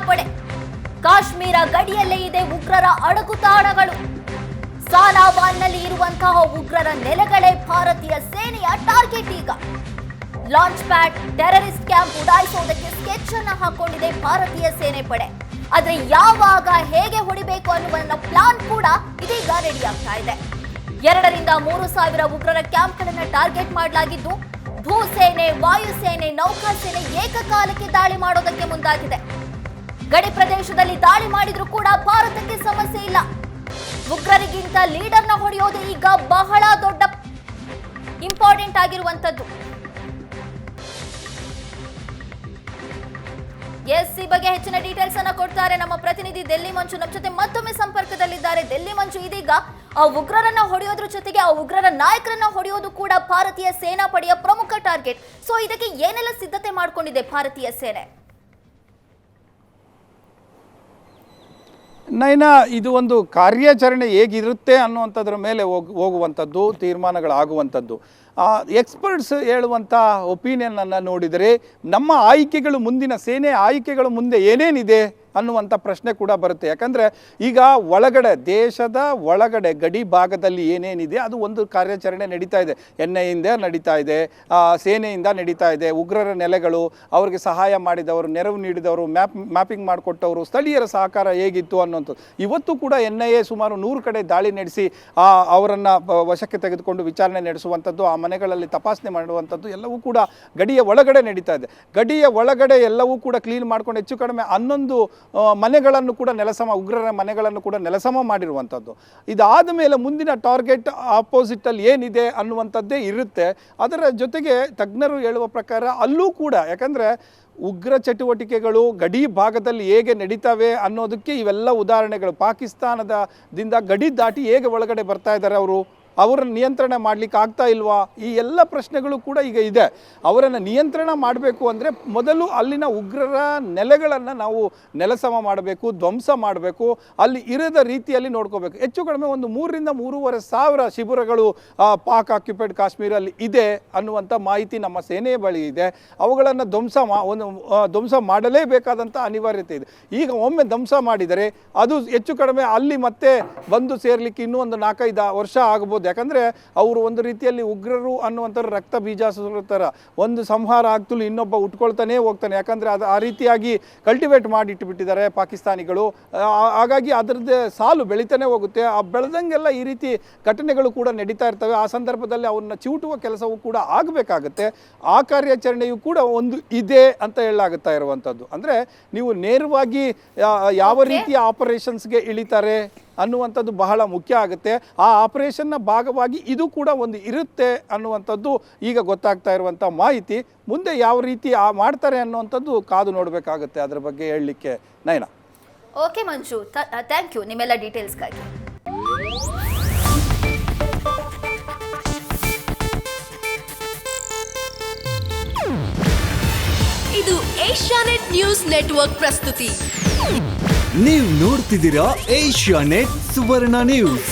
ಪಡೆ. ಕಾಶ್ಮೀರ ಗಡಿಯಲ್ಲೇ ಇದೆ ಉಗ್ರರ ಅಡಗುತಾಣಗಳು. ಸಾಲಾವಾನ್ನಲ್ಲಿ ಇರುವಂತಹ ಉಗ್ರರ ನೆಲೆಗಳೇ ಭಾರತೀಯ ಸೇನೆಯ ಟಾರ್ಗೆಟ್. ಈಗ ಲಾಂಚ್ ಪ್ಯಾಡ್, ಟೆರರಿಸ್ಟ್ ಕ್ಯಾಂಪ್ ಉಡಾಯಿಸುವುದಕ್ಕೆ ಸ್ಕೆಚ್ ಅನ್ನು ಹಾಕೊಂಡಿದೆ ಭಾರತೀಯ ಸೇನೆ ಪಡೆ. ಆದ್ರೆ ಯಾವಾಗ ಹೇಗೆ ಹೊಡಿಬೇಕು ಅನ್ನುವ ಪ್ಲಾನ್ ಕೂಡ ಇದೀಗ ರೆಡಿ ಆಗ್ತಾ ಇದೆ. 2 ರಿಂದ 3 ಸಾವಿರ ಉಗ್ರರ ಕ್ಯಾಂಪ್ಗಳನ್ನು ಟಾರ್ಗೆಟ್ ಮಾಡಲಾಗಿದ್ದು, ಭೂಸೇನೆ, ವಾಯುಸೇನೆ, ನೌಕಾಸೇನೆ ಏಕಕಾಲಕ್ಕೆ ದಾಳಿ ಮಾಡೋದಕ್ಕೆ ಮುಂದಾಗಿದೆ. ಗಡಿ ಪ್ರದೇಶದಲ್ಲಿ ದಾಳಿ ಮಾಡಿದ್ರೂ ಕೂಡ ಭಾರತಕ್ಕೆ ಸಮಸ್ಯೆ ಇಲ್ಲ. ಉಗ್ರರಿಗಿಂತ ಲೀಡರ್ನ ಹೊಡೆಯೋದು ಈಗ ಬಹಳ ದೊಡ್ಡ ಇಂಪಾರ್ಟೆಂಟ್ ಆಗಿರುವಂತದ್ದು. ಈ ಬಗ್ಗೆ ಹೆಚ್ಚಿನ ಡೀಟೇಲ್ಸ್ ಅನ್ನ ಕೊಡ್ತಾರೆ ನಮ್ಮ ಪ್ರತಿನಿಧಿ ಡೆಲ್ಲಿ ಮಂಜು. ನಮ್ಮ ಜೊತೆ ಮತ್ತೊಮ್ಮೆ ಸಂಪರ್ಕದಲ್ಲಿದ್ದಾರೆ. ಡೆಲ್ಲಿ ಮಂಜು, ಇದೀಗ ಆ ಉಗ್ರರನ್ನ ಹೊಡೆಯೋದ್ರ ಜೊತೆಗೆ ಆ ಉಗ್ರರ ನಾಯಕರನ್ನ ಹೊಡೆಯೋದು ಕೂಡ ಭಾರತೀಯ ಸೇನಾ ಪಡೆಯ ಪ್ರಮುಖ ಟಾರ್ಗೆಟ್. ಸೊ ಇದಕ್ಕೆ ಏನೆಲ್ಲ ಸಿದ್ಧತೆ ಮಾಡಿಕೊಂಡಿದೆ ಭಾರತೀಯ ಸೇನೆ? ನೈನಾ, ಇದು ಒಂದು ಕಾರ್ಯಾಚರಣೆ ಹೇಗಿರುತ್ತೆ ಅನ್ನುವಂಥದ್ರ ಮೇಲೆ ಹೋಗುವಂಥದ್ದು, ತೀರ್ಮಾನಗಳಾಗುವಂಥದ್ದು. ಎಕ್ಸ್ಪರ್ಟ್ಸ್ ಹೇಳುವಂಥ ಒಪಿನಿಯನನ್ನು ನೋಡಿದರೆ ನಮ್ಮ ಆಯ್ಕೆಗಳು, ಮುಂದಿನ ಸೇನೆ ಆಯ್ಕೆಗಳು ಮುಂದೆ ಏನೇನಿದೆ ಅನ್ನುವಂಥ ಪ್ರಶ್ನೆ ಕೂಡ ಬರುತ್ತೆ. ಯಾಕಂದರೆ ಈಗ ಒಳಗಡೆ, ದೇಶದ ಒಳಗಡೆ ಗಡಿ ಭಾಗದಲ್ಲಿ ಏನೇನಿದೆ ಅದು ಒಂದು ಕಾರ್ಯಾಚರಣೆ ನಡೀತಾ ಇದೆ. NIA ನಡೀತಾ ಇದೆ, ಸೇನೆಯಿಂದ ನಡೀತಾ ಇದೆ. ಉಗ್ರರ ನೆಲೆಗಳು, ಅವರಿಗೆ ಸಹಾಯ ಮಾಡಿದವರು, ನೆರವು ನೀಡಿದವರು, ಮ್ಯಾಪಿಂಗ್ ಮಾಡಿಕೊಟ್ಟವರು, ಸ್ಥಳೀಯರ ಸಹಕಾರ ಹೇಗಿತ್ತು ಅನ್ನುವಂಥದ್ದು. ಇವತ್ತು ಕೂಡ NIA ಸುಮಾರು 100 ಕಡೆ ದಾಳಿ ನಡೆಸಿ ಅವರನ್ನು ವಶಕ್ಕೆ ತೆಗೆದುಕೊಂಡು ವಿಚಾರಣೆ ನಡೆಸುವಂಥದ್ದು, ಆ ಮನೆಗಳಲ್ಲಿ ತಪಾಸಣೆ ಮಾಡುವಂಥದ್ದು ಎಲ್ಲವೂ ಕೂಡ ಗಡಿಯ ಒಳಗಡೆ ನಡೀತಾ ಇದೆ. ಗಡಿಯ ಒಳಗಡೆ ಎಲ್ಲವೂ ಕೂಡ ಕ್ಲೀನ್ ಮಾಡ್ಕೊಂಡು ಹೆಚ್ಚು ಕಡಿಮೆ 11 ಮನೆಗಳನ್ನು ಕೂಡ ಉಗ್ರರ ಮನೆಗಳನ್ನು ಕೂಡ ನೆಲಸಮ ಮಾಡಿರುವಂಥದ್ದು. ಇದಾದ ಮೇಲೆ ಮುಂದಿನ ಟಾರ್ಗೆಟ್ ಆಪೋಸಿಟಲ್ಲಿ ಏನಿದೆ ಅನ್ನುವಂಥದ್ದೇ ಇರುತ್ತೆ. ಅದರ ಜೊತೆಗೆ ತಜ್ಞರು ಹೇಳುವ ಪ್ರಕಾರ ಅಲ್ಲೂ ಕೂಡ, ಯಾಕಂದರೆ ಉಗ್ರ ಚಟುವಟಿಕೆಗಳು ಗಡಿ ಭಾಗದಲ್ಲಿ ಹೇಗೆ ನಡೀತವೆ ಅನ್ನೋದಕ್ಕೆ ಇವೆಲ್ಲ ಉದಾಹರಣೆಗಳು. ಪಾಕಿಸ್ತಾನದಿಂದ ಗಡಿ ದಾಟಿ ಹೇಗೆ ಒಳಗಡೆ ಬರ್ತಾ ಇದ್ದಾರೆ ಅವರನ್ನು ನಿಯಂತ್ರಣ ಮಾಡಲಿಕ್ಕೆ ಆಗ್ತಾ ಇಲ್ವಾ, ಈ ಎಲ್ಲ ಪ್ರಶ್ನೆಗಳು ಕೂಡ ಈಗ ಇದೆ. ಅವರನ್ನು ನಿಯಂತ್ರಣ ಮಾಡಬೇಕು ಅಂದರೆ ಮೊದಲು ಅಲ್ಲಿನ ಉಗ್ರರ ನೆಲೆಗಳನ್ನು ನಾವು ನೆಲಸಮ ಮಾಡಬೇಕು, ಧ್ವಂಸ ಮಾಡಬೇಕು, ಅಲ್ಲಿ ಇರದ ರೀತಿಯಲ್ಲಿ ನೋಡ್ಕೋಬೇಕು. ಹೆಚ್ಚು ಕಡಿಮೆ ಒಂದು 3 ರಿಂದ 3.5 ಸಾವಿರ ಶಿಬಿರಗಳು ಪಾಕ್ ಆಕ್ಯುಪೈಡ್ ಕಾಶ್ಮೀರಲ್ಲಿ ಇದೆ ಅನ್ನುವಂಥ ಮಾಹಿತಿ ನಮ್ಮ ಸೇನೆಯ ಬಳಿ ಇದೆ. ಅವುಗಳನ್ನು ಧ್ವಂಸ ಮಾಡಲೇಬೇಕಾದಂಥ ಅನಿವಾರ್ಯತೆ ಇದೆ. ಈಗ ಒಮ್ಮೆ ಧ್ವಂಸ ಮಾಡಿದರೆ ಅದು ಹೆಚ್ಚು ಕಡಿಮೆ ಅಲ್ಲಿ ಮತ್ತೆ ಬಂದು ಸೇರಲಿಕ್ಕೆ ಇನ್ನೂ ಒಂದು 4-5 ವರ್ಷ ಆಗ್ಬೋದು. ಯಾಕಂದರೆ ಅವರು ಒಂದು ರೀತಿಯಲ್ಲಿ ಉಗ್ರರು ಅನ್ನುವಂಥವ್ರು ರಕ್ತ ಬೀಜಾಸುರ ಥರ, ಒಂದು ಸಂಹಾರ ಆಗ್ತಲೂ ಇನ್ನೊಬ್ಬ ಉಟ್ಕೊಳ್ತಾನೇ ಹೋಗ್ತಾನೆ. ಯಾಕಂದರೆ ಅದು ಆ ರೀತಿಯಾಗಿ ಕಲ್ಟಿವೇಟ್ ಮಾಡಿ ಇಟ್ಟುಬಿಟ್ಟಿದ್ದಾರೆ ಪಾಕಿಸ್ತಾನಿಗಳು. ಹಾಗಾಗಿ ಅದರದ್ದೇ ಸಾಲು ಬೆಳೀತಾನೆ ಹೋಗುತ್ತೆ. ಆ ಬೆಳೆದಂಗೆಲ್ಲ ಈ ರೀತಿ ಘಟನೆಗಳು ಕೂಡ ನಡೀತಾ ಇರ್ತವೆ. ಆ ಸಂದರ್ಭದಲ್ಲಿ ಅವ್ರನ್ನ ಚಿವುಟುವ ಕೆಲಸವೂ ಕೂಡ ಆಗಬೇಕಾಗುತ್ತೆ. ಆ ಕಾರ್ಯಾಚರಣೆಯು ಕೂಡ ಒಂದು ಇದೆ ಅಂತ ಹೇಳಲಾಗುತ್ತಾ ಇರುವಂಥದ್ದು. ಅಂದರೆ ನೀವು ನೇರವಾಗಿ ಯಾವ ರೀತಿಯ ಆಪರೇಷನ್ಸ್ಗೆ ಇಳಿತಾರೆ ಅನ್ನುವಂಥದ್ದು ಬಹಳ ಮುಖ್ಯ ಆಗುತ್ತೆ. ಆ ಆಪರೇಷನ್ನ ಭಾಗವಾಗಿ ಇದು ಕೂಡ ಒಂದು ಇರುತ್ತೆ ಅನ್ನುವಂಥದ್ದು ಈಗ ಗೊತ್ತಾಗ್ತಾ ಇರುವಂಥ ಮಾಹಿತಿ. ಮುಂದೆ ಯಾವ ರೀತಿ ಮಾಡ್ತಾರೆ ಅನ್ನುವಂಥದ್ದು ಕಾದು ನೋಡಬೇಕಾಗುತ್ತೆ. ಅದರ ಬಗ್ಗೆ ಹೇಳಲಿಕ್ಕೆ Naina. Okay Manju, thank you ನಿಮ್ಮೆಲ್ಲ ಡೀಟೇಲ್ಸ್ಗಾಗಿ. ಇದು ಏಷ್ಯಾನೆಟ್ ನ್ಯೂಸ್ ನೆಟ್ವರ್ಕ್ ಪ್ರಸ್ತುತಿ. ನೀವು ನೋಡ್ತಿದ್ದೀರಾ ಏಷ್ಯಾನೆಟ್ ಸುವರ್ಣ ನ್ಯೂಸ್.